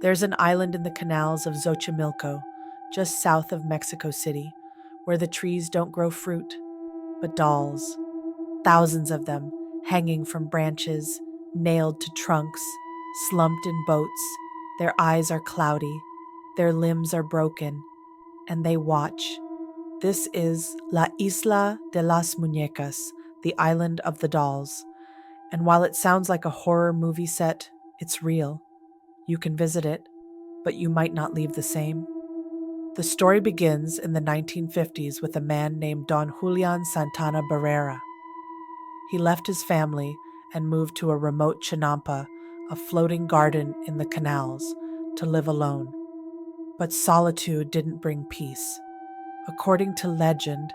There's an island in the canals of Xochimilco, just south of Mexico City, where the trees don't grow fruit, but dolls. Thousands of them, hanging from branches, nailed to trunks, slumped in boats. Their eyes are cloudy, their limbs are broken, and they watch. This is La Isla de las Muñecas, the island of the dolls. And while it sounds like a horror movie set, it's real. You can visit it, but you might not leave the same. The story begins in the 1950s with a man named Don Julian Santana Barrera. He left his family and moved to a remote chinampa, a floating garden in the canals, to live alone. But solitude didn't bring peace. According to legend,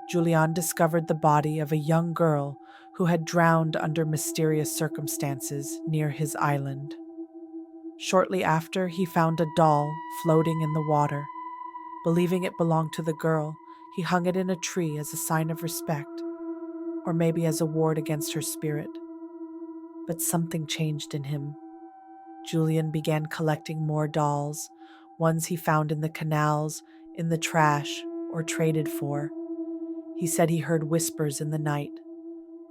Julian discovered the body of a young girl who had drowned under mysterious circumstances near his island. Shortly after, he found a doll floating in the water. Believing it belonged to the girl, he hung it in a tree as a sign of respect, or maybe as a ward against her spirit. But something changed in him. Julian began collecting more dolls, ones he found in the canals, in the trash, or traded for. He said he heard whispers in the night,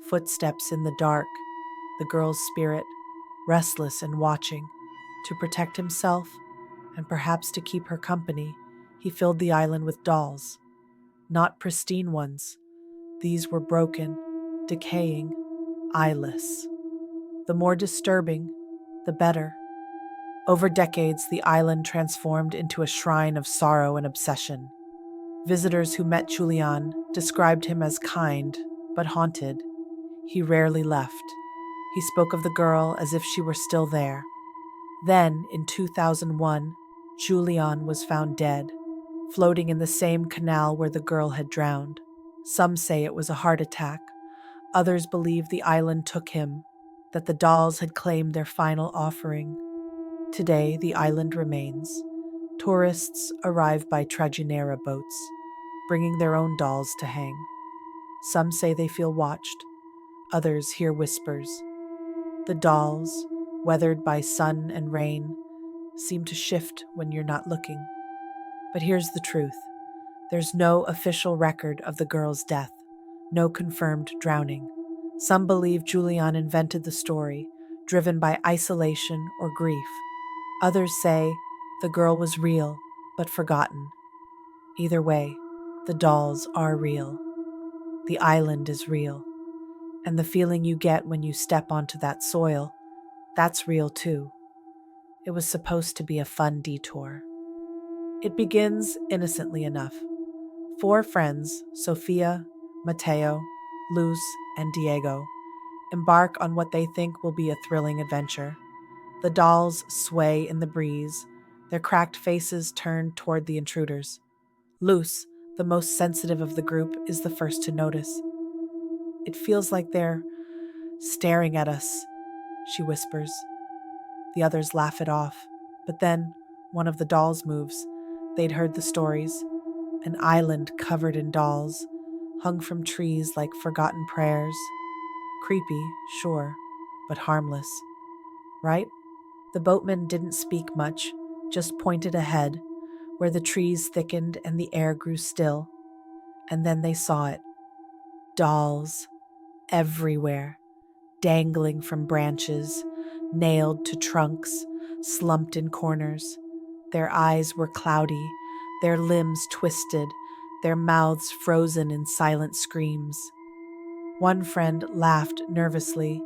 footsteps in the dark, the girl's spirit, restless and watching. To protect himself, and perhaps to keep her company, he filled the island with dolls. Not pristine ones. These were broken, decaying, eyeless. The more disturbing, the better. Over decades, the island transformed into a shrine of sorrow and obsession. Visitors who met Julian described him as kind, but haunted. He rarely left. He spoke of the girl as if she were still there. Then, in 2001, Julian was found dead, floating in the same canal where the girl had drowned. Some say it was a heart attack. Others believe the island took him, that the dolls had claimed their final offering. Today, the island remains. Tourists arrive by trajinera boats, bringing their own dolls to hang. Some say they feel watched. Others hear whispers. The dolls, weathered by sun and rain, seem to shift when you're not looking. But here's the truth. There's no official record of the girl's death, no confirmed drowning. Some believe Julian invented the story, driven by isolation or grief. Others say the girl was real, but forgotten. Either way, the dolls are real. The island is real. And the feeling you get when you step onto that soil, that's real too. It was supposed to be a fun detour. It begins innocently enough. Four friends, Sofia, Mateo, Luz, and Diego, embark on what they think will be a thrilling adventure. The dolls sway in the breeze, their cracked faces turned toward the intruders. Luz, the most sensitive of the group, is the first to notice. "It feels like they're staring at us," she whispers. The others laugh it off, but then one of the dolls moves. They'd heard the stories. An island covered in dolls, hung from trees like forgotten prayers. Creepy, sure, but harmless. Right? The boatman didn't speak much, just pointed ahead, where the trees thickened and the air grew still. And then they saw it. Dolls. Everywhere. Dangling from branches, nailed to trunks, slumped in corners. Their eyes were cloudy, their limbs twisted, their mouths frozen in silent screams. One friend laughed nervously,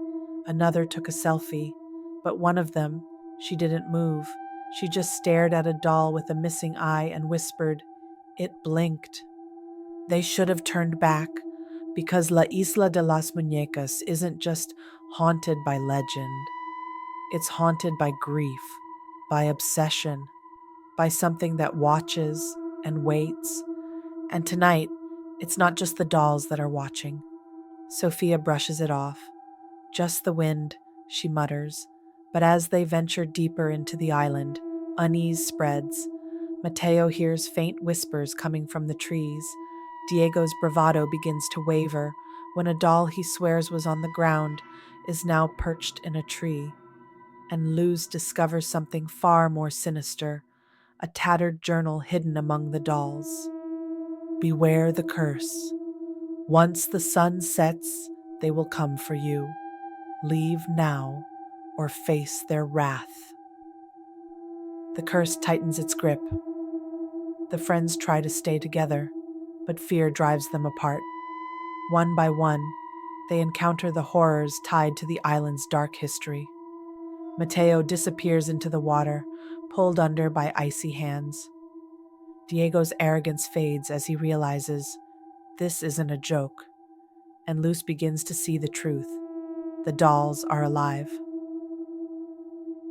another took a selfie, but one of them, she didn't move. She just stared at a doll with a missing eye and whispered, "It blinked." They should have turned back, because La Isla de las Muñecas isn't just haunted by legend. It's haunted by grief, by obsession, by something that watches and waits. And tonight, it's not just the dolls that are watching. Sophia brushes it off. "Just the wind," she mutters. But as they venture deeper into the island, unease spreads. Mateo hears faint whispers coming from the trees. Diego's bravado begins to waver when a doll he swears was on the ground is now perched in a tree. and Luz discovers something far more sinister, a tattered journal hidden among the dolls. Beware the curse. Once the sun sets, they will come for you. Leave now or face their wrath. The curse tightens its grip. The friends try to stay together, but fear drives them apart. One by one, they encounter the horrors tied to the island's dark history. Mateo disappears into the water, pulled under by icy hands. Diego's arrogance fades as he realizes this isn't a joke, and Luz begins to see the truth. The dolls are alive.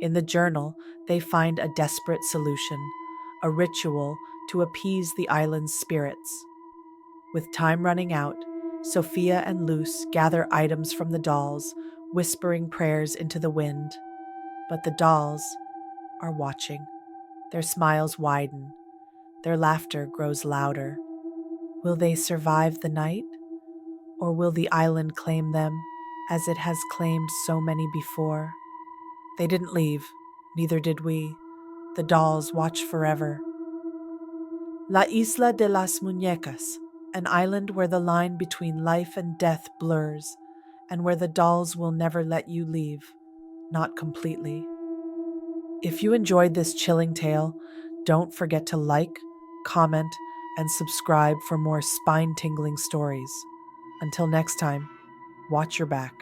In the journal, they find a desperate solution, a ritual to appease the island's spirits. With time running out, Sophia and Luz gather items from the dolls, whispering prayers into the wind. But the dolls are watching. Their smiles widen. Their laughter grows louder. Will they survive the night? Or will the island claim them as it has claimed so many before? They didn't leave, neither did we. The dolls watch forever. La Isla de las Muñecas, an island where the line between life and death blurs, and where the dolls will never let you leave, not completely. If you enjoyed this chilling tale, don't forget to like, comment, and subscribe for more spine-tingling stories. Until next time, watch your back.